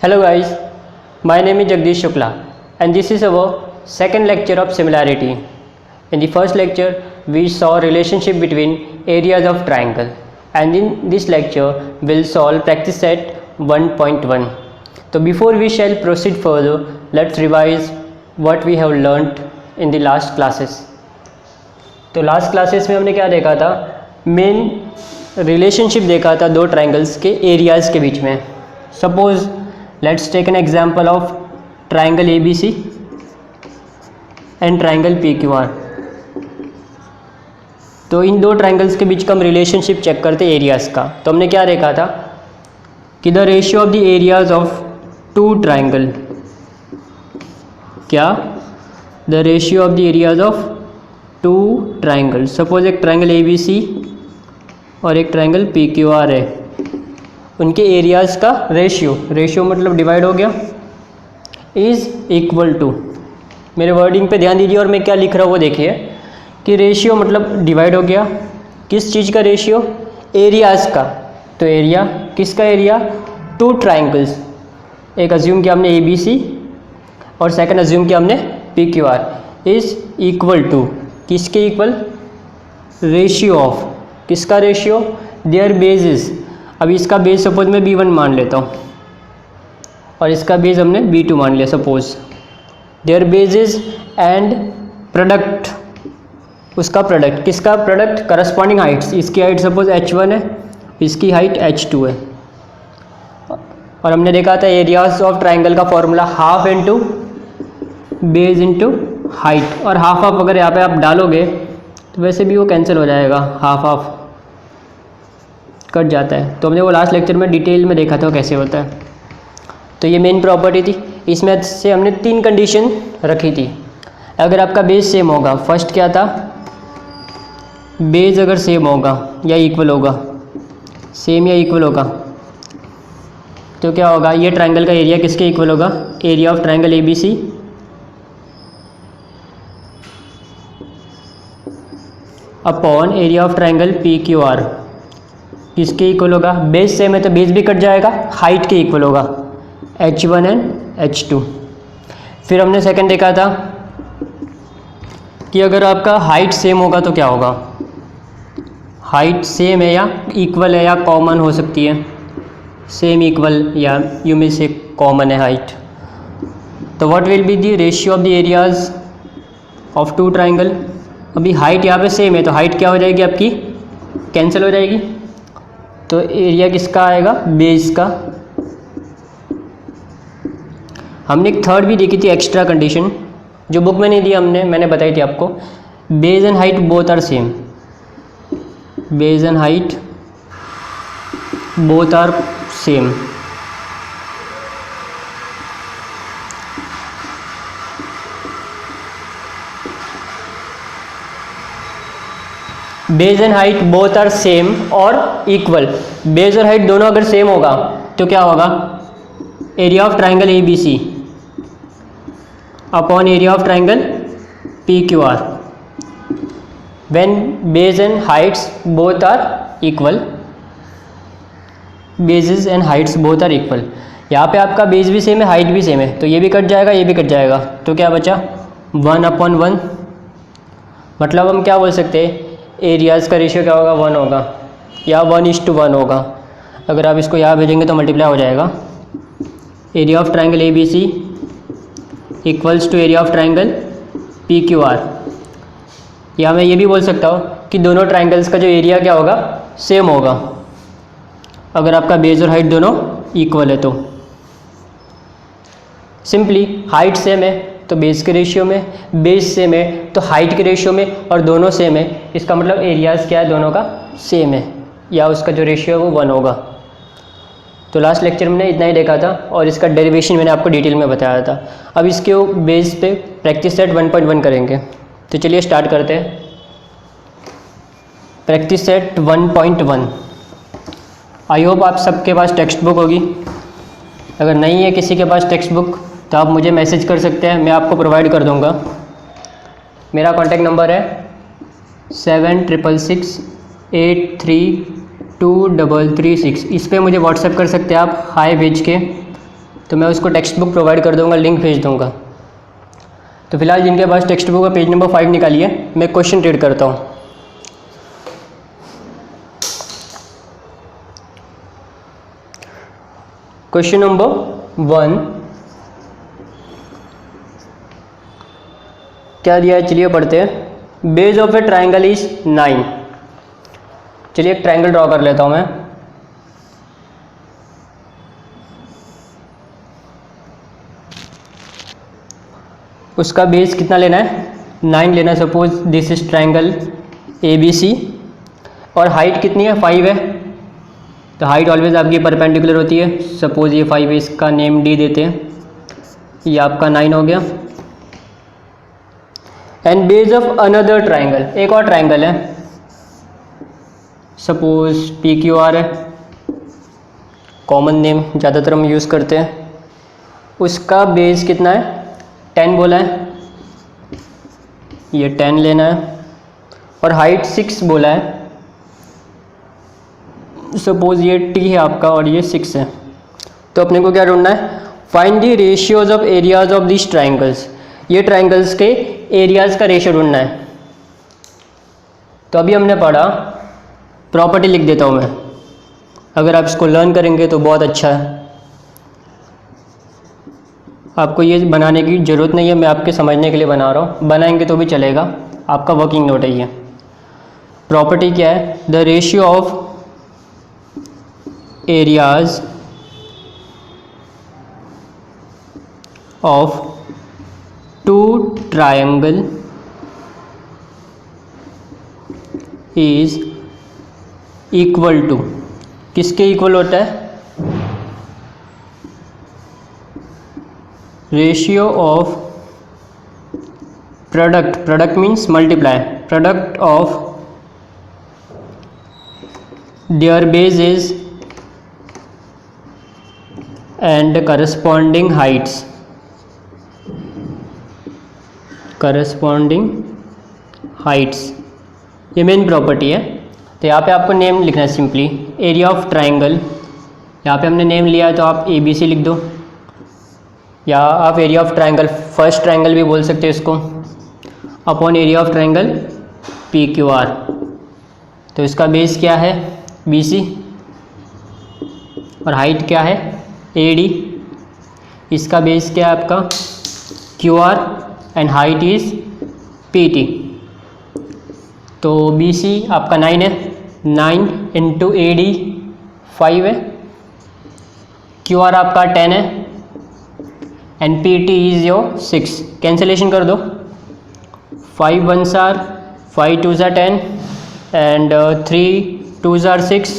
Hello guys, my name is Jagdish Shukla and this is our second lecture of similarity. In the first lecture, we saw relationship between areas of triangle and in this lecture, we'll solve practice set 1.1. So before we shall proceed further, let's revise what we have learnt in the last classes. तो last classes में हमने क्या देखा था, main relationship देखा था दो triangles के एरियाज़ के बीच में. Suppose let's take an example of triangle ABC and triangle PQR. तो इन दो ट्राइंगल्स के बीच का हम रिलेशनशिप चेक करते एरियाज़ का. तो हमने क्या देखा था कि the ratio of the areas of two triangle, क्या the ratio of the areas of two triangle. Suppose एक ट्राइंगल ABC और एक ट्राइंगल PQR है, उनके एरियाज़ का रेशियो मतलब डिवाइड हो गया, इज़ इक्वल टू. मेरे वर्डिंग पे ध्यान दीजिए और मैं क्या लिख रहा हूँ वो देखिए कि रेशियो मतलब डिवाइड हो गया. किस चीज़ का रेशियो? एरियाज़ का. तो एरिया किसका एरिया? Two triangles. एक अज्यूम किया हमने ABC और सेकंड अज्यूम किया हमने PQR. इज़ इक्वल टू किसके इक्वल? Ratio of. किसका रेशियो? Their bases. अभी इसका बेस सपोज मैं B1 मान लेता हूँ और इसका बेस हमने B2 मान लिया suppose. Their bases and product, उसका प्रोडक्ट. किसका प्रोडक्ट? Corresponding heights. इसकी हाइट सपोज H1 है, इसकी हाइट H2 है. और हमने देखा था एरियाज ऑफ ट्राइंगल का formula half into base into height. और हाफ अगर यहाँ पे आप डालोगे तो वैसे भी वो कैंसिल हो जाएगा, हाफ कट जाता है. तो हमने वो लास्ट लेक्चर में डिटेल में देखा था कैसे होता है. तो ये मेन प्रॉपर्टी थी. इसमें से हमने 3 कंडीशन रखी थी. अगर आपका बेस सेम होगा, फर्स्ट क्या था, बेस अगर सेम होगा या इक्वल होगा, सेम या इक्वल होगा, तो क्या होगा, ये ट्राइंगल का एरिया किसके इक्वल होगा? Area of triangle ABC upon area of triangle PQR. किसके इक्वल होगा? बेस सेम है तो बेस भी कट जाएगा, हाइट के इक्वल होगा, H1 एंड H2. फिर हमने सेकंड देखा था कि अगर आपका हाइट सेम होगा तो क्या होगा? हाइट सेम है या इक्वल है या कॉमन हो सकती है, सेम इक्वल या यू में से कॉमन है हाइट. तो what will be the ratio of the areas of two triangle. अभी हाइट यहाँ पे सेम है तो हाइट क्या हो जाएगी आपकी? कैंसिल हो जाएगी. तो एरिया किसका आएगा? बेस का. हमने एक थर्ड भी देखी थी एक्स्ट्रा कंडीशन जो बुक में नहीं दी हमने, मैंने बताई थी आपको. Base and height both are same. Base and height both are same. Base and height both are same और इक्वल. बेस और हाइट दोनों अगर सेम होगा तो क्या होगा? Area of triangle ABC upon area of triangle PQR. When base and heights both are equal, bases and heights both are equal. यहाँ पे आपका बेस भी सेम है, हाइट भी सेम है, तो ये भी कट जाएगा, ये भी कट जाएगा. तो क्या बचा? 1/1. मतलब हम क्या बोल सकते हैं, एरियाज़ का रेशियो क्या होगा? 1 होगा या 1:1 होगा. अगर आप इसको यहाँ भेजेंगे तो मल्टीप्लाई हो जाएगा. Area of triangle ABC equals to area of triangle PQR. या मैं ये भी बोल सकता हूँ कि दोनों ट्राइंगल्स का जो एरिया क्या होगा? सेम होगा, अगर आपका बेस और हाइट दोनों इक्वल है तो. सिंपली हाइट सेम है तो बेस के रेशियो में, बेस सेम है तो हाइट के रेशियो में, और दोनों सेम है इसका मतलब एरियाज़ क्या है? दोनों का सेम है या उसका जो रेशियो है वो 1 होगा. तो लास्ट लेक्चर में इतना ही देखा था और इसका डेरिवेशन मैंने आपको डिटेल में बताया था. अब इसके बेस पे प्रैक्टिस सेट 1.1 करेंगे. तो चलिए स्टार्ट करते हैं. Practice set 1.1. आई होप आप सबके पास टेक्स्ट बुक होगी. अगर नहीं है किसी के पास टेक्स्ट बुक तो आप मुझे मैसेज कर सकते हैं, मैं आपको प्रोवाइड कर दूंगा. मेरा कॉन्टैक्ट नंबर है 7668323336. इस पर मुझे व्हाट्सएप कर सकते हैं आप हाय भेज के. तो मैं उसको टेक्स्ट बुक प्रोवाइड कर दूंगा, लिंक भेज दूंगा। तो फिलहाल जिनके पास टेक्स्ट बुक का पेज नंबर 5 निकालिए, मैं क्वेश्चन रीड करता हूँ। क्वेश्चन नंबर 1 क्या दिया है, चलिए पढ़ते हैं। Base of A triangle is 9। चलिए एक ट्राइंगल ड्रॉ कर लेता हूँ मैं। उसका बेस कितना लेना है, 9 लेना है। Suppose this is triangle ABC और हाइट कितनी है, 5 है। तो हाइट ऑलवेज आपकी परपेंडिकुलर होती है। सपोज ये 5 है, इसका नेम D देते हैं, ये आपका 9 हो गया। And base of another triangle, एक और ट्राइंगल है, सपोज PQR है, कॉमन नेम ज़्यादातर हम यूज़ करते हैं। उसका बेस कितना है, 10 बोला है, ये 10 लेना है। और हाइट 6 बोला है। सपोज ये T है आपका और ये 6 है। तो अपने को क्या ढूंढना है, find the ratios of areas of this triangles. ये ट्राइंगल्स के एरियाज का रेशियो ढूंढना है। तो अभी हमने पढ़ा, प्रॉपर्टी लिख देता हूँ मैं, अगर आप इसको लर्न करेंगे तो बहुत अच्छा है। आपको ये बनाने की ज़रूरत नहीं है, मैं आपके समझने के लिए बना रहा हूँ, बनाएंगे तो भी चलेगा, आपका वर्किंग नोट है ये। प्रॉपर्टी क्या है, the ratio of areas of 2 triangle is equal to, किसके इक्वल होता है, ratio of product, product means multiply, product of their bases and corresponding heights, corresponding heights, ये मेन प्रॉपर्टी है। तो यहाँ पे आपको नेम लिखना है सिंपली, एरिया ऑफ ट्राइंगल, यहाँ पे हमने नेम लिया है तो आप ABC लिख दो, या आप area of triangle, first triangle भी बोल सकते हो इसको, upon area of triangle PQR। तो इसका बेस क्या है, BC, और हाइट क्या है, AD। इसका बेस क्या है आपका, QR, and height is PT। तो BC आपका 9 है, 9 इंटू AD 5 है, QR आपका 10 है, and PT is your 6। Cancellation कर दो, 5 1s are 5 2s are 10 and 3 2s are 6,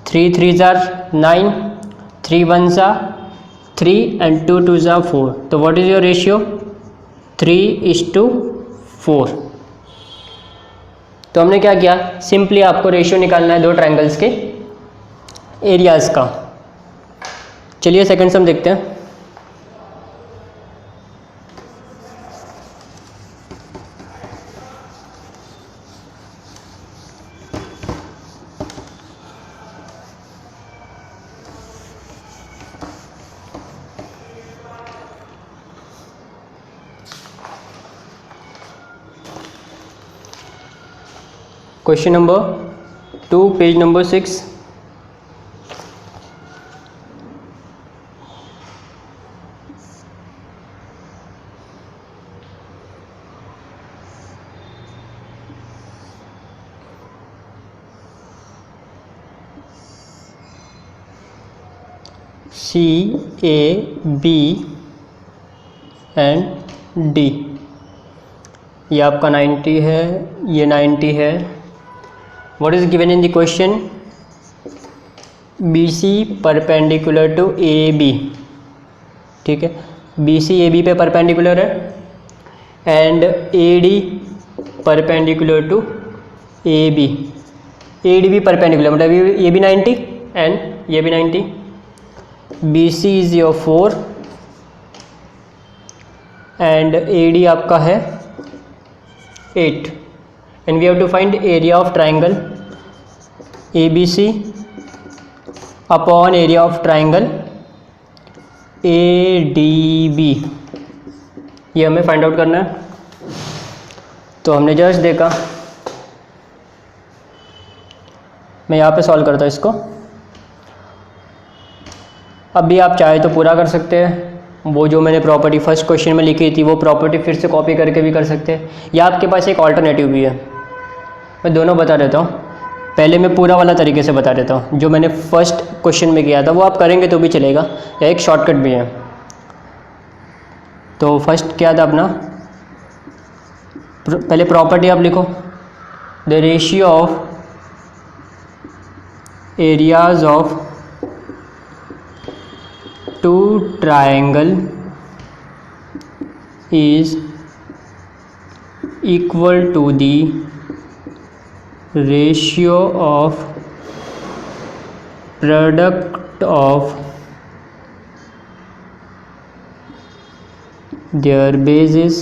3 3s are 9, 3 1s are 3 and 2 2s are 4। तो व्हाट इज योर रेशियो, 3:4। तो हमने क्या किया, सिंपली आपको रेशियो निकालना है 2 ट्रायंगल्स के एरियाज़ का। चलिए सेकंड सम देखते हैं। Question number 2, page number 6। CAB and D, ये आपका 90 है, ये 90 है। What is given in the question, BC perpendicular to AB, ठीक है, BC AB पे परपेंडिकुलर है, and AD perpendicular to AB, AD भी परपेंडिकुलर, मतलब ये भी 90 एंड ये भी 90। BC is your 4 and AD आपका है 8, and we have to find area of triangle ABC upon area of triangle ADB, ये हमें फाइंड आउट करना है। तो हमने जस्ट देखा, मैं यहाँ पे सॉल्व करता हूँ इसको। अब भी आप चाहे तो पूरा कर सकते हैं, वो जो मैंने प्रॉपर्टी फर्स्ट क्वेश्चन में लिखी थी वो प्रॉपर्टी फिर से कॉपी करके भी कर सकते हैं, या आपके पास एक ऑल्टरनेटिव भी है। मैं दोनों बता देता हूँ। पहले मैं पूरा वाला तरीके से बता देता हूँ, जो मैंने फर्स्ट क्वेश्चन में किया था वो आप करेंगे तो भी चलेगा, या एक शॉर्टकट भी है। तो फर्स्ट क्या था अपना, पहले प्रॉपर्टी आप लिखो, the ratio of areas of two triangle is equal to the ratio of product of their bases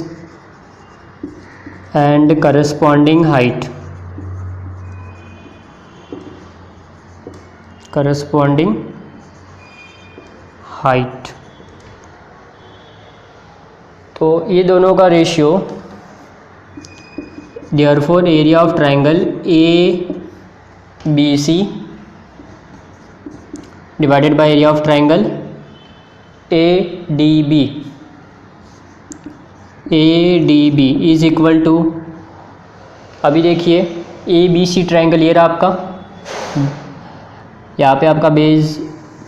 and corresponding height, तो ये दोनों का ratio, therefore area of triangle ABC divided by area of triangle ADB is equal to, अभी देखिए ABC triangle ये रहा आपका, यहाँ पे आपका बेस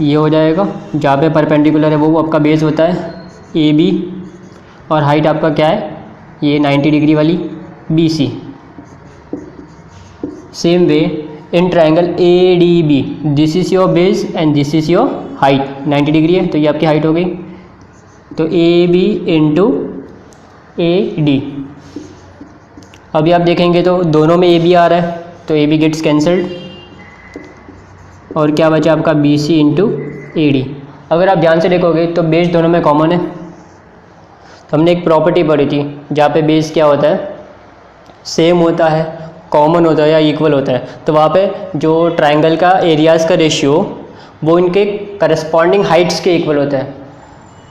ये हो जाएगा, जहाँ पे परपेंडिकुलर है वो आपका बेस होता है AB, और हाइट आपका क्या है, ये 90 डिग्री वाली BC। Same way in triangle ADB, this is your base and this is your height, 90 degree है तो ये आपकी हाइट हो गई। तो AB इंटू AD, अभी आप देखेंगे तो दोनों में AB आ रहा है, तो AB गेट्स कैंसल्ड, और क्या बचा आपका BC इंटू AD। अगर आप ध्यान से देखोगे तो बेस दोनों में कॉमन है। तो हमने एक प्रॉपर्टी पढ़ी थी जहाँ पे बेस क्या होता है, सेम होता है, कॉमन होता है या इक्वल होता है। तो वहाँ पे जो ट्रायंगल का एरियाज़ का रेशियो वो इनके करस्पॉन्डिंग हाइट्स के इक्वल होता है,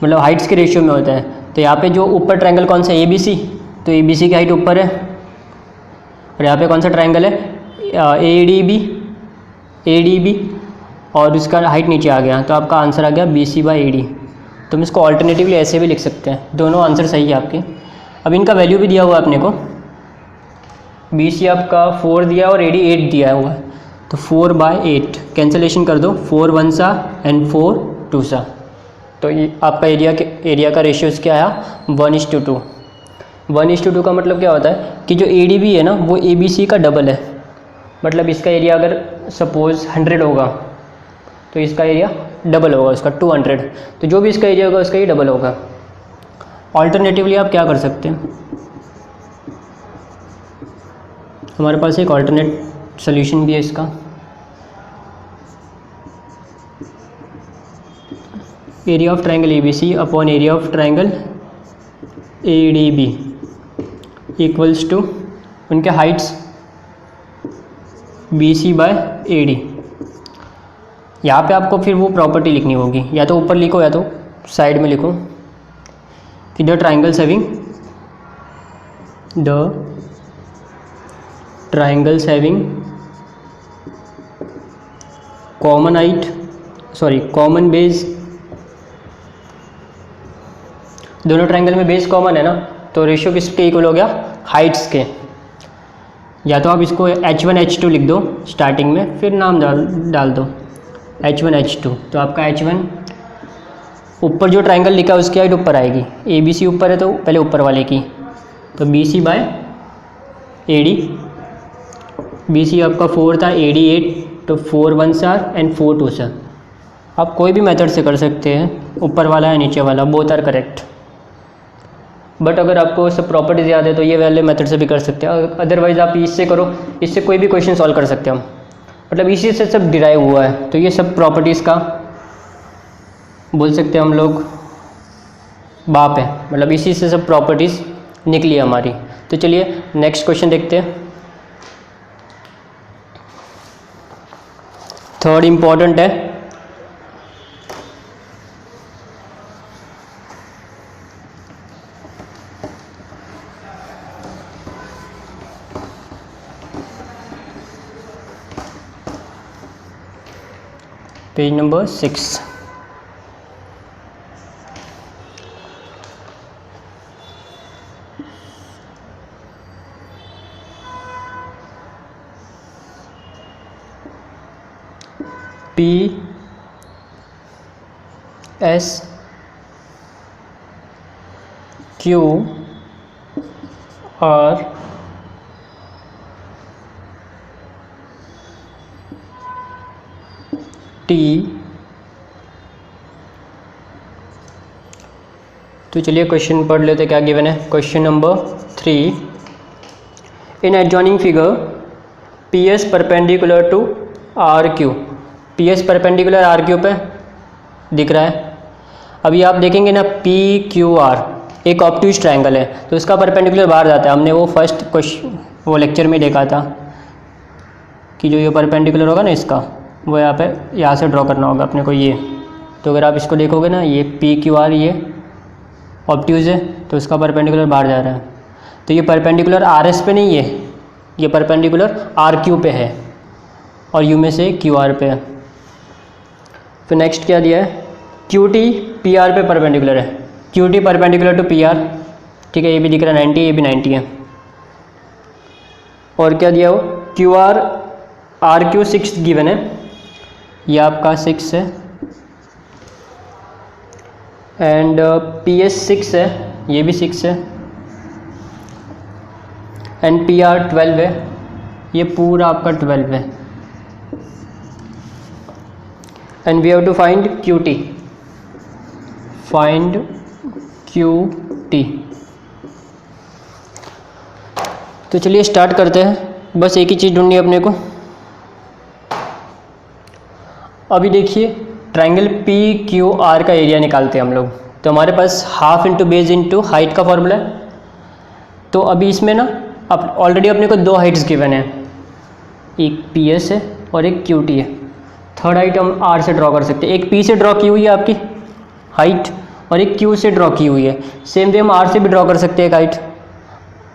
मतलब हाइट्स के रेशियो में होता है। तो यहाँ पे जो ऊपर ट्रायंगल कौन सा है, ABC, तो ABC की हाइट ऊपर है, और यहाँ पे कौन सा ट्रायंगल है, ADB, और उसका हाइट नीचे आ गया, तो आपका आंसर आ गया BC/AD। तो हम इसको ऑल्टरनेटिवली ऐसे भी लिख सकते हैं, दोनों आंसर सही है आपके। अब इनका वैल्यू भी दिया हुआ है अपने को, BC आपका 4 दिया और AD 8 दिया हुआ है, तो 4/8 कैंसलेशन कर दो, 4 1 सा एंड 4 2 सा, तो ये आपका एरिया का रेशियोज़ क्या आया, 1:2। 1:2 का मतलब क्या होता है कि जो ADB है ना वो ABC का डबल है, मतलब इसका एरिया अगर सपोज़ 100 होगा तो इसका एरिया डबल होगा उसका, 200। तो जो भी इसका एरिया होगा उसका ही डबल होगा। ऑल्टरनेटिवली आप क्या कर सकते हैं, हमारे पास एक ऑल्टरनेट सोल्यूशन भी है इसका। Area of triangle ABC upon area of triangle ADB इक्वल्स टू उनके हाइट्स BC/AD। यहाँ पे आपको फिर वो प्रॉपर्टी लिखनी होगी, या तो ऊपर लिखो या तो साइड में लिखो कि the triangles having common base, दोनों ट्रायंगल में बेस कॉमन है ना, तो रेशियो किसके इक्वल हो गया, हाइट्स के। या तो आप इसको H1 H2 लिख दो स्टार्टिंग में, फिर नाम डाल दो H1 H2, तो आपका H1 ऊपर जो ट्रायंगल लिखा है उसकी हाइट ऊपर आएगी, ABC ऊपर है तो पहले ऊपर वाले की, तो BC/AD। BC आपका 4 था, AD 8, तो 4 1 सा एंड 4 2 सा। आप कोई भी मेथड से कर सकते हैं, ऊपर वाला या नीचे वाला, बोथ आर करेक्ट। बट अगर आपको सब प्रॉपर्टीज याद है तो ये वाले मेथड से भी कर सकते हैं, अदरवाइज़ आप इससे करो, इससे कोई भी क्वेश्चन सॉल्व कर सकते हैं हम, मतलब इसी से सब डिराइव हुआ है। तो ये सब प्रॉपर्टीज़ का बोल सकते हैं हम लोग बाप है, मतलब इसी से सब प्रॉपर्टीज़ निकली है हमारी। तो चलिए नेक्स्ट क्वेश्चन देखते हैं। थर्ड इम्पॉर्टेंट है, page number 6। P S Q R T. तो चलिए क्वेश्चन पढ़ लेते, क्या गिवन है। Question number 3, in adjoining figure P S perpendicular to R Q. P S perpendicular R Q पे दिख रहा है। अभी आप देखेंगे ना, पी क्यू आर एक ऑब्ट्यूज ट्रायंगल है, तो इसका परपेंडिकुलर बाहर जाता है। हमने वो फर्स्ट क्वेश्चन वो लेक्चर में देखा था कि जो ये परपेंडिकुलर होगा ना इसका, वो यहाँ से ड्रॉ करना होगा अपने को ये। तो अगर आप इसको देखोगे ना, ये पी क्यू आर ये ऑब्ट्यूज है, तो इसका परपेंडिकुलर बाहर जा रहा है। तो ये परपेंडिकुलर आर एस पे नहीं है, ये परपेंडिकुलर आर क्यू पे है और यू में से क्यू आर पे है। फिर नेक्स्ट क्या दिया है, क्यू टी पी आर पे परपेंडिकुलर है। Q T perpendicular to P R, ठीक है, ये भी दिख रहा है 90, ये भी 90 है। और क्या दिया हो, क्यू आर क्यू 6 गिवन है, ये आपका 6 है। एंड पी एस 6 है, ये भी 6 है। एंड पी आर 12 है, ये पूरा आपका 12 है। And we have to find Q T, find Q T. तो चलिए स्टार्ट करते हैं। बस एक ही चीज़ ढूंढनी है अपने को। अभी देखिए, ट्रायंगल पी क्यू आर का एरिया निकालते हैं हम लोग। तो हमारे पास half into base into height का फॉर्मूला है। तो अभी इसमें ना अब ऑलरेडी अपने को 2 हाइट्स गिवन है, एक पी एस है और एक क्यू टी है। थर्ड हाइट हम आर से ड्रॉ कर सकते हैं। एक पी से ड्रॉ की हुई है आपकी हाइट और एक क्यू से ड्रॉ की हुई है। सेम वे हम आर से भी ड्रॉ कर सकते हैं एक हाइट।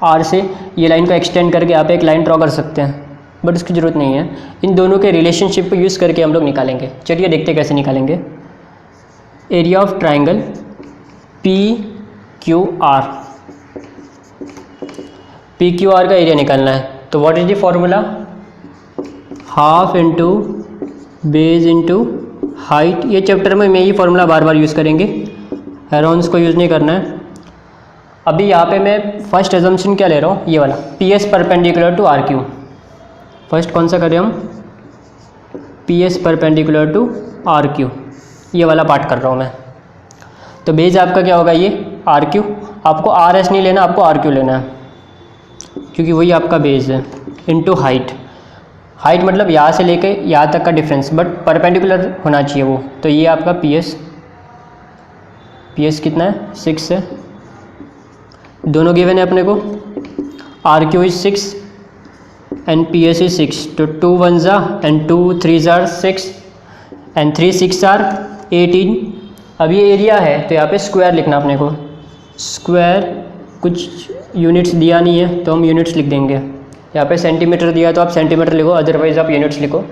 आर से ये लाइन को एक्सटेंड करके यहाँ पे एक लाइन ड्रॉ कर सकते हैं, बट उसकी ज़रूरत नहीं है। इन दोनों के रिलेशनशिप को यूज़ करके हम लोग निकालेंगे। चलिए देखते हैं कैसे निकालेंगे। Area of triangle P Q are, P Q R का एरिया निकालना है। तो what is the formula, half into base into height. ये चैप्टर में यही फॉर्मूला बार बार यूज़ करेंगे, हेरोन्स को यूज़ नहीं करना है। अभी यहाँ पे मैं फर्स्ट एजम्पशन क्या ले रहा हूँ, ये वाला P S perpendicular to R Q. First कौन सा करें हम, P S perpendicular to R Q, ये वाला पार्ट कर रहा हूँ मैं। तो बेस आपका क्या होगा, ये आर क्यू। आपको आर एस नहीं लेना, आपको आर क्यू लेना है, क्योंकि वही आपका बेस है। इंटू हाइट, हाइट मतलब यहाँ से लेके यहाँ तक का डिफरेंस, बट परपेंडिकुलर होना चाहिए वो। तो ये आपका पी एस कितना है, 6 है। दोनों गिवन है अपने को, R Q is 6 and P S is 6। तो 2 1s एंड 2 3s 6 एंड 3 6 18। अब ये एरिया है तो यहाँ पे स्क्वायर लिखना अपने को। स्क्वायर कुछ यूनिट्स दिया नहीं है तो हम यूनिट्स लिख देंगे। यहाँ पे सेंटीमीटर दिया तो आप सेंटीमीटर लिखो, अदरवाइज आप यूनिट्स लिखो।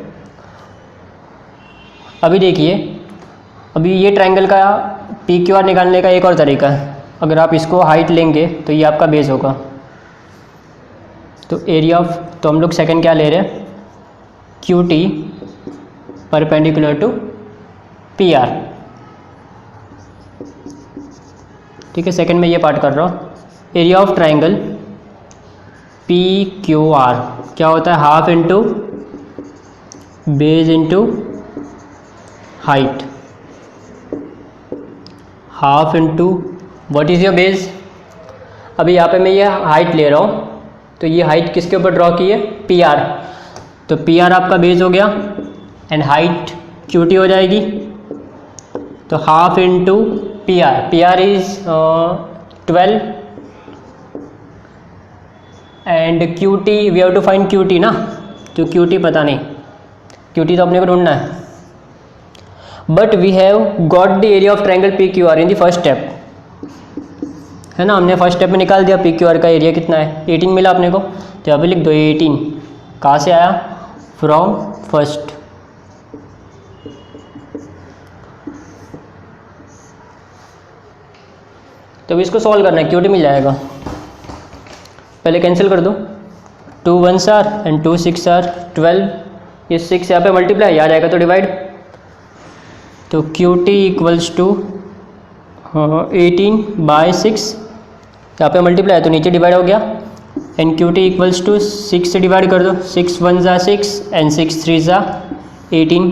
अभी देखिए, अभी ये ट्रायंगल का पी क्यू आर निकालने का एक और तरीका है। अगर आप इसको हाइट लेंगे तो ये आपका बेस होगा। तो एरिया ऑफ, तो हम लोग सेकंड क्या ले रहे हैं, Q T perpendicular to P R. ठीक है, सेकंड में ये पार्ट कर रहा हूँ। Area of triangle P Q R क्या होता है, half into base into height. Half into what is your base. अभी यहाँ पे मैं ये हाइट ले रहा हूँ, तो ये हाइट किसके ऊपर ड्रॉ की है, पी आर। तो पी आर आपका बेस हो गया एंड हाइट क्यू टी हो जाएगी। तो half into P R is 12 and Q T we have to find Q T ना। तो क्यू टी पता नहीं, क्यू टी तो अपने को ढूंढना है। But we have got the area of triangle P Q R in the first step, है ना। हमने फर्स्ट स्टेप में निकाल दिया पी क्यू आर का एरिया कितना है, 18 मिला अपने को। तो यहाँ पे लिख दो 18। कहाँ से आया, फ्रॉम फर्स्ट। तो अभी इसको सॉल्व करना है, क्यूटी मिल जाएगा। पहले कैंसिल कर दो, 2 1s आर एंड 2 6 आर 12, ये 6 यहाँ पे मल्टीप्लाई आ जाएगा तो डिवाइड, तो क्यूटी इक्वल्स टू 18/6, यहाँ पे मल्टीप्लाई है तो नीचे डिवाइड हो गया, एंड क्यूटी इक्वल्स टू 6 से डिवाइड कर दो, 6 1s are 6 and 6 3s are 18।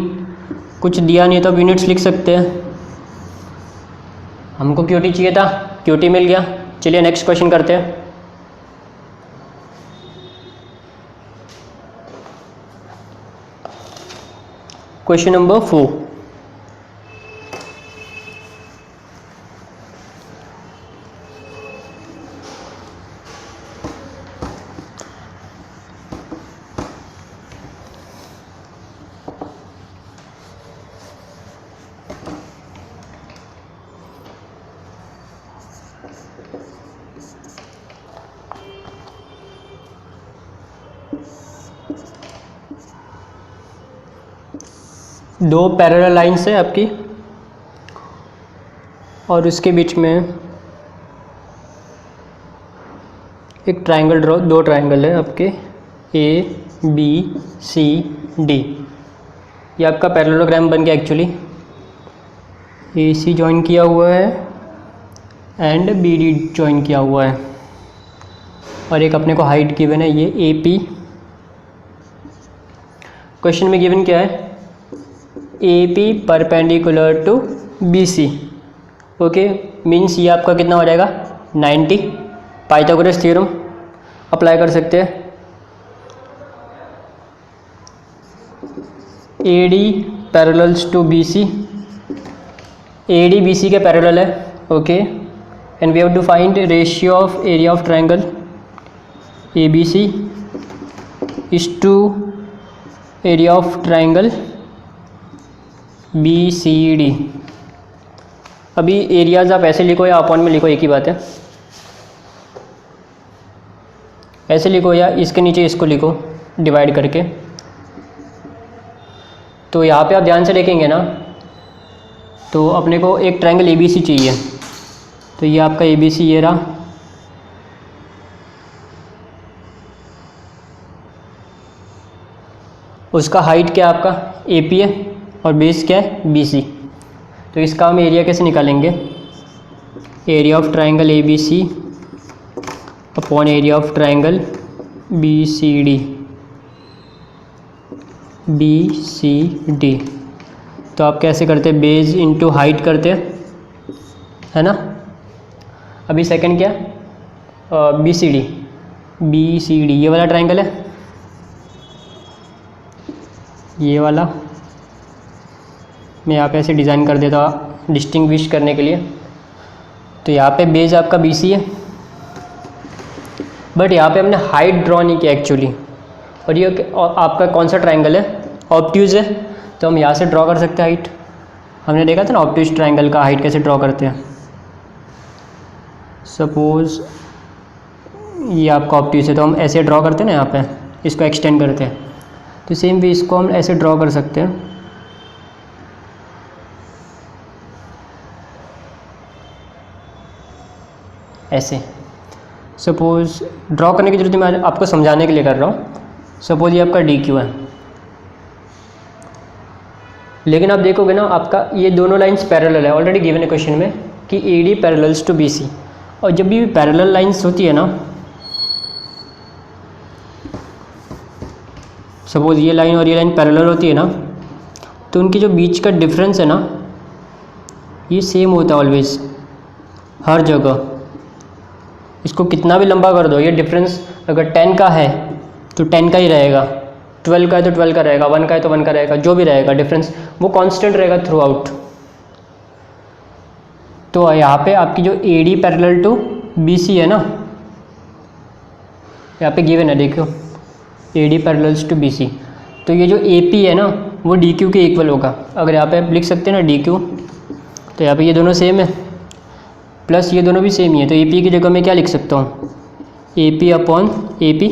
कुछ दिया नहीं तो अब यूनिट्स लिख सकते हैं, हमको क्यूटी चाहिए था, क्यूटी मिल गया। चलिए नेक्स्ट क्वेश्चन करते हैं। क्वेश्चन नंबर 4, दो पैरेलल लाइन्स है आपकी और उसके बीच में एक ट्रायंगल ड्रॉ, दो ट्रायंगल है आपके ABCD। ये आपका पैरेललोग्राम बन गया एक्चुअली, AC ज्वाइन किया हुआ है एंड BD ज्वाइन किया हुआ है, और एक अपने को हाइट गिवन है ये AP। क्वेश्चन में गिवन क्या है, AP perpendicular to BC। Okay, means ये आपका कितना हो जाएगा 90। पाइथागोरस थ्योरम अप्लाई कर सकते हैं। AD parallels to BC, AD BC के पैरेलल है। Okay, and we have to find ratio of area of triangle ABC is to area of triangle BCD। अभी एरियाज आप ऐसे लिखो या अपॉन में लिखो, एक ही बात है, ऐसे लिखो या इसके नीचे इसको लिखो डिवाइड करके। तो यहाँ पे आप ध्यान से देखेंगे ना, तो अपने को एक ट्रायंगल ABC चाहिए, तो ये आपका ABC ये रहा, उसका हाइट क्या आपका AP है और बेस क्या है BC। तो इसका हम एरिया कैसे निकालेंगे, area of triangle ABC upon area of triangle BCD। तो आप कैसे करते हैं, बेस इंटू हाइट करते हैं, है ना। अभी सेकंड क्या, BCD ये वाला ट्रायंगल है, ये वाला मैं यहाँ पे ऐसे डिज़ाइन कर देता हूँ डिस्टिंग्विश करने के लिए। तो यहाँ पे बेस आपका BC है, बट यहाँ पे हमने हाइट ड्रॉ नहीं किया एक्चुअली, और ये आपका कौन सा ट्रायंगल है, ऑब्ट्यूज है, तो हम यहाँ से ड्रॉ कर सकते हैं हाइट। हमने देखा था ना ऑब्ट्यूज ट्रायंगल का हाइट कैसे ड्रॉ करते हैं। सपोज ये आपका ऑब्ट्यूज है तो हम ऐसे ड्रॉ करते हैं ना, यहाँ पे इसको एक्सटेंड करते हैं, तो सेम भी इसको हम ऐसे ड्रॉ कर सकते हैं। ऐसे सपोज ड्रॉ करने की जरूरत मैं आपको समझाने के लिए कर रहा हूँ। सपोज ये आपका DQ है, लेकिन आप देखोगे ना आपका ये दोनों लाइंस पैरेलल है, ऑलरेडी गिवन है क्वेश्चन में कि AD पैरेलल्स टू BC। और जब भी पैरेलल लाइंस होती है ना, सपोज ये लाइन और ये लाइन पैरेलल होती है ना, तो उनकी जो बीच का डिफरेंस है ना, ये सेम होता है ऑलवेज, हर जगह। इसको कितना भी लंबा कर दो, ये डिफरेंस अगर 10 का है तो 10 का ही रहेगा, 12 का है तो 12 का रहेगा, 1 का है तो 1 का रहेगा, जो भी रहेगा डिफरेंस वो कांस्टेंट रहेगा थ्रू आउट। तो यहाँ पे आपकी जो AD पैरेलल टू BC है ना, यहाँ पे गिवन है देखो AD पैरेलल्स टू BC, तो ये जो AP है ना वो DQ के इक्वल होगा। अगर यहाँ पे आप लिख सकते हैं ना DQ, तो यहाँ पे ये दोनों सेम है, प्लस ये दोनों भी सेम ही है, तो AP की जगह मैं क्या लिख सकता हूँ, AP अपॉन AP।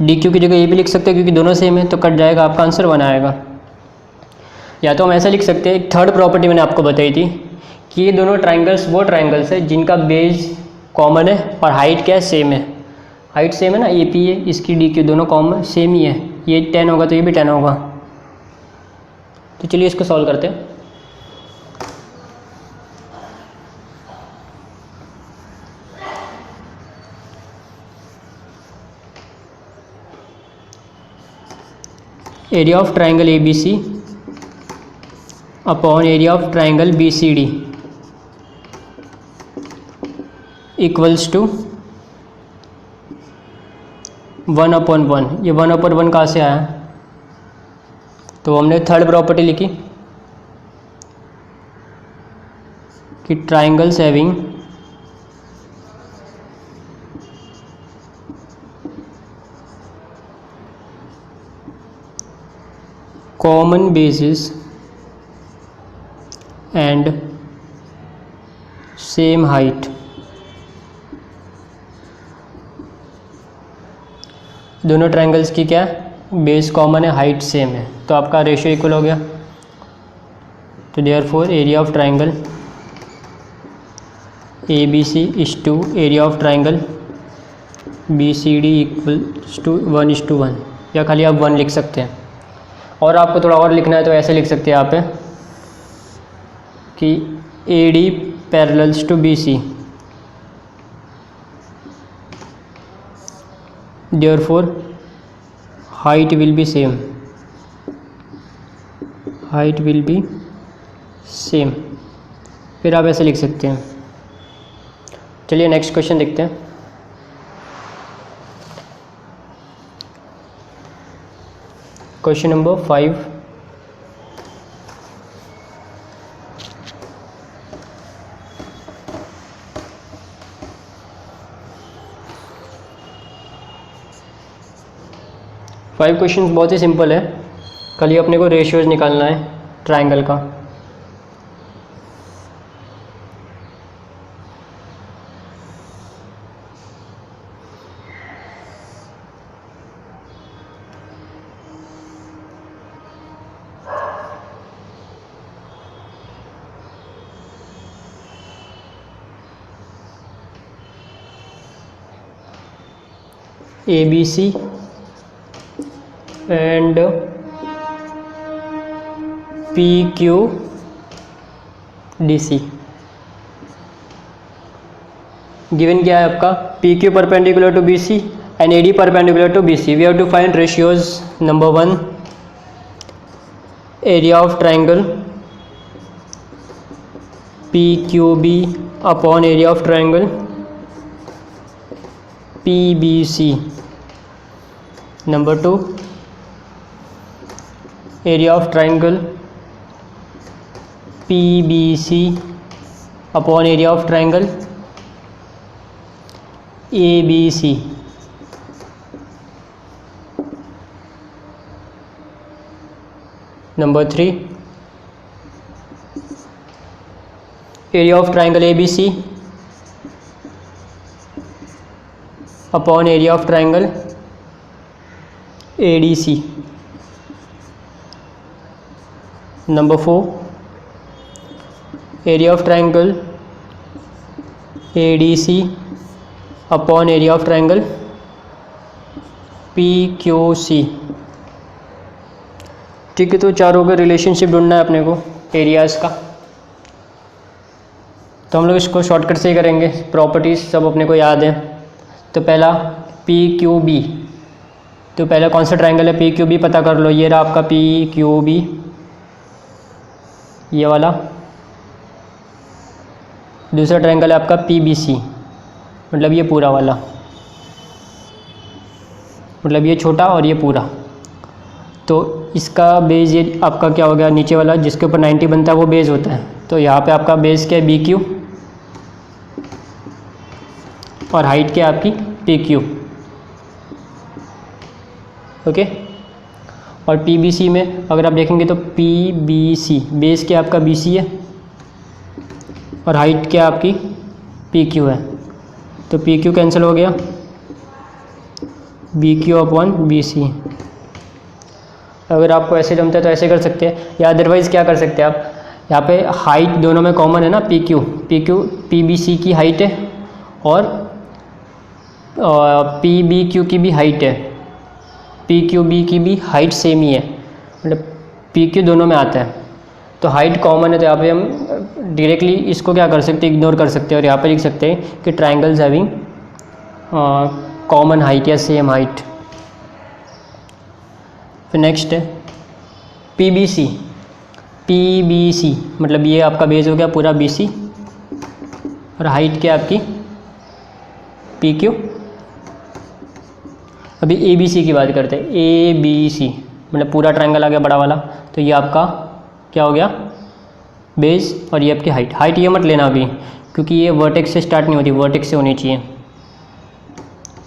DQ की जगह AP लिख सकते हैं क्योंकि दोनों सेम है, तो कट जाएगा, आपका आंसर 1 आएगा। या तो हम ऐसा लिख सकते हैं, एक थर्ड प्रॉपर्टी मैंने आपको बताई थी कि ये दोनों ट्राइंगल्स वो ट्राइंगल्स है जिनका बेस कॉमन है और हाइट क्या है, सेम है। हाइट सेम है ना, ए पी है, इसकी डी क्यू दोनों कॉमन सेम ही है। ये 10 होगा तो ये भी 10 होगा। तो चलिए इसको सॉल्व करते हैं। Area of triangle A B C upon area of triangle B C D equals to 1/1। ये 1/1 कहाँ से आया? तो हमने थर्ड प्रॉपर्टी लिखी कि triangles having common bases and same height, दोनों ट्रायंगल्स की क्या बेस कॉमन है, हाइट सेम है, तो आपका रेशियो इक्वल हो गया। तो therefore area of triangle A B C is to area of triangle B C D equals to 1:1, या खाली आप 1 लिख सकते हैं। और आपको थोड़ा और लिखना है तो ऐसे लिख सकते हैं आप कि A D parallels to B C, therefore height will be same, height will be same। फिर आप ऐसे लिख सकते हैं। चलिए नेक्स्ट क्वेश्चन देखते हैं। Question number 5। फाइव क्वेश्चंस बहुत ही सिंपल है, खाली अपने को रेशियोज निकालना है ट्रायंगल का। A B C and P Q D C given क्या है आपका? P Q perpendicular to B C and A D perpendicular to B C. We have to find ratios. Number 1 area of triangle P Q B upon area of triangle P B C. Number 2 area of triangle P B C upon area of triangle A B C. Number 3 area of triangle A B C upon area of triangle A D C. Number 4 area of triangle A D C upon area of triangle P Q C. ठीक है, तो चारों का relationship ढूंढना है अपने को areas का। तो हम लोग इसको शॉर्टकट से ही करेंगे, प्रॉपर्टीज़ सब अपने को याद है। तो पहला पी क्यू बी, तो पहला कौन सा ट्राइंगल है? पी क्यू बी पता कर लो। ये रहा आपका पी क्यू बी, ये वाला। दूसरा ट्रायंगल है आपका पी बी सी, मतलब ये पूरा वाला, मतलब ये छोटा और ये पूरा। तो इसका बेस ये आपका क्या हो गया? नीचे वाला जिसके ऊपर 90 बनता है वो बेस होता है। तो यहाँ पे आपका बेस क्या है? बी क्यू, और हाइट क्या है आपकी? P Q. ओके। और पी बी सी में अगर आप देखेंगे तो पी बी सी बेस क्या आपका? बी सी है, और हाइट क्या आपकी? पी क्यू है। तो पी क्यू कैंसिल हो गया, B Q upon B C. अगर आपको ऐसे जमता है तो ऐसे कर सकते हैं, या अदरवाइज़ क्या कर सकते हैं आप? यहाँ पे हाइट दोनों में कॉमन है ना, पी बी सी की हाइट है और पी बी क्यू की भी हाइट है, पी क्यू बी की भी हाइट सेम ही है, मतलब पी क्यू दोनों में आता है, तो हाइट कॉमन है। तो यहाँ पे हम डायरेक्टली इसको क्या कर सकते हैं, इग्नोर कर सकते हैं और यहाँ पे लिख सकते हैं कि ट्राइंगल्स हैविंग कॉमन हाइट या सेम हाइट। फिर नेक्स्ट है पी बी सी, मतलब ये आपका बेस हो गया पूरा बी सी और हाइट क्या आपकी पी क्यू। अभी ए बी सी की बात करते हैं, ए बी सी मतलब पूरा ट्रायंगल आ गया बड़ा वाला, तो ये आपका क्या हो गया बेस और ये आपकी हाइट ये मत लेना अभी क्योंकि ये वर्टेक्स से स्टार्ट नहीं होती, वर्टेक्स से होनी चाहिए।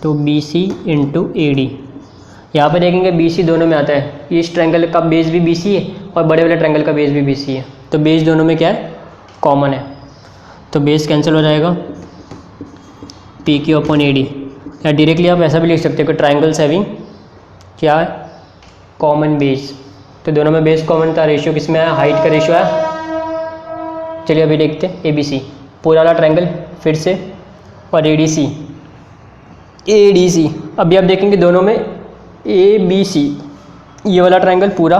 तो B C into A D, यहाँ पर देखेंगे बी सी दोनों में आता है, इस ट्रायंगल का बेस भी बी सी है और बड़े वाले ट्रायंगल का बेस भी बी सी है, तो बेस दोनों में क्या है कॉमन है, तो बेस कैंसिल हो जाएगा P Q upon A D. या डायरेक्टली आप ऐसा भी लिख सकते हो कि ट्रायंगल्स हैविंग क्या है कॉमन बेस, तो दोनों में बेस कॉमन था, रेशियो किस में आया हाइट का रेशियो आया। चलिए अभी देखते हैं ए बी सी पूरा वाला ट्रायंगल फिर से और ए डी सी, अभी आप देखेंगे दोनों में ए बी सी ये वाला ट्रायंगल पूरा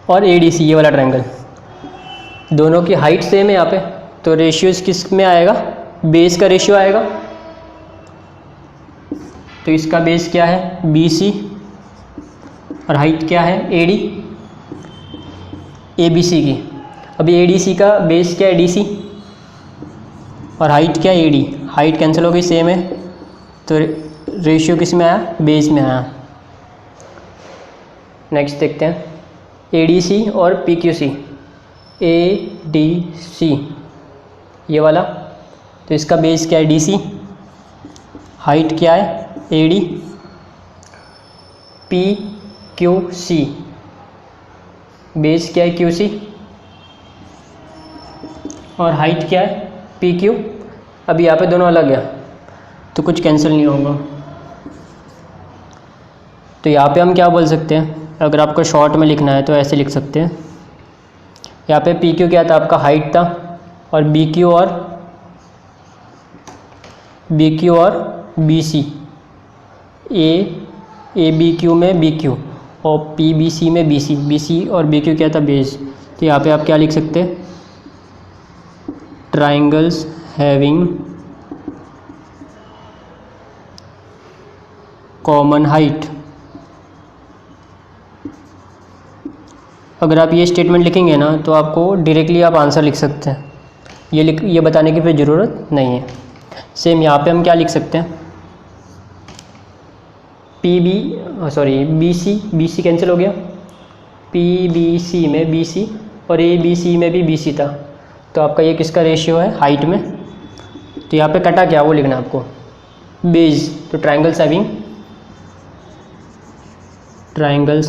और ए डी सी ये वाला ट्रायंगल दोनों की हाइट सेम है यहाँ पे, तो रेशियोज किस में आएगा बेस का रेशियो आएगा, तो इसका बेस क्या है बी सी और हाइट क्या है ए डी ए बी सी की। अभी ए डी सी का बेस क्या है डी सी और हाइट क्या है ए डी, हाइट कैंसिल हो गई सेम है, तो रेशियो किस में आया बेस में आया। नेक्स्ट देखते हैं ए डी सी और P Q C, A D C ये वाला, तो इसका बेस क्या है डी सी, हाइट क्या है A D, P Q C base क्या है क्यू सी और हाइट क्या है पी क्यू। अभी यहाँ पे दोनों अलग है तो कुछ कैंसिल नहीं होगा, तो यहाँ पे हम क्या बोल सकते हैं, अगर आपको शॉर्ट में लिखना है तो ऐसे लिख सकते हैं, यहाँ पे पी क्यू क्या था आपका हाइट था और बी क्यू और B C, A B Q में बी क्यू और पी बी सी में बी सी और बी क्यू क्या था बेस, तो यहाँ पे आप क्या लिख सकते हैं ट्राइंगल्स हैविंग कॉमन हाइट। अगर आप ये स्टेटमेंट लिखेंगे ना तो आपको डायरेक्टली आप आंसर लिख सकते हैं, ये बताने की फिर ज़रूरत नहीं है। सेम यहाँ पे हम क्या लिख सकते हैं बी सी कैंसिल हो गया, पी बी सी में बी सी और ए बी सी में भी बी सी था, तो आपका ये किसका रेशियो है हाइट में, तो यहाँ पे कटा क्या वो लिखना है आपको बेस, तो triangles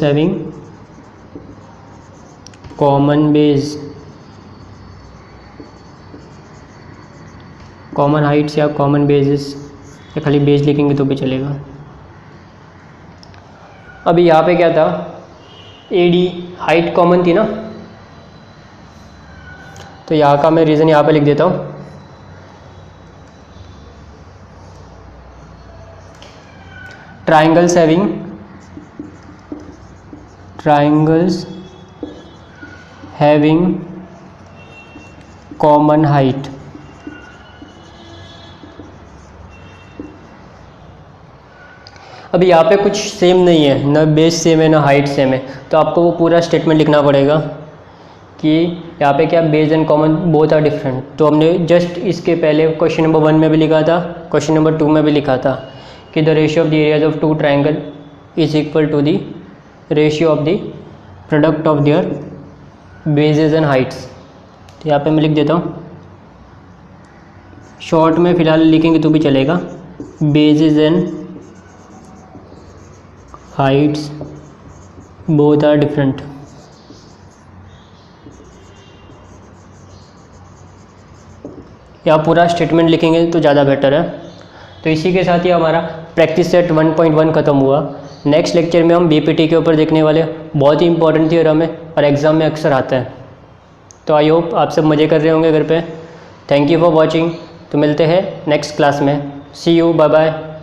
having common base, common Heights या कॉमन बेसिस या खाली बेस लिखेंगे तो भी चलेगा। अभी यहाँ पे क्या था ए डी हाइट कॉमन थी ना, तो यहाँ का मैं रीज़न यहाँ पे लिख देता हूँ, ट्राइंगल्स हैविंग कॉमन हाइट। अभी यहाँ पे कुछ सेम नहीं है, ना बेस सेम है ना हाइट सेम है, तो आपको वो पूरा स्टेटमेंट लिखना पड़ेगा कि यहाँ पे क्या base and common both are different. तो हमने जस्ट इसके पहले क्वेश्चन नंबर 1 में भी लिखा था, क्वेश्चन नंबर 2 में भी लिखा था कि the ratio of the areas of two triangle is equal to the ratio of the product of their bases and heights. तो यहाँ पे मैं लिख देता हूँ, शॉर्ट में फ़िलहाल लिखेंगे तो भी चलेगा, bases and heights both are different. या पूरा स्टेटमेंट लिखेंगे तो ज़्यादा बेटर है। तो इसी के साथ ही हमारा प्रैक्टिस सेट 1.1 ख़त्म हुआ। नेक्स्ट लेक्चर में हम बीपीटी के ऊपर देखने वाले, बहुत ही इंपॉर्टेंट थ्योरम है और एग्ज़ाम में अक्सर आता है। तो आई होप आप सब मज़े कर रहे होंगे घर पे। Thank you for watching. तो मिलते हैं नेक्स्ट क्लास में। सी यू, बाय बाय।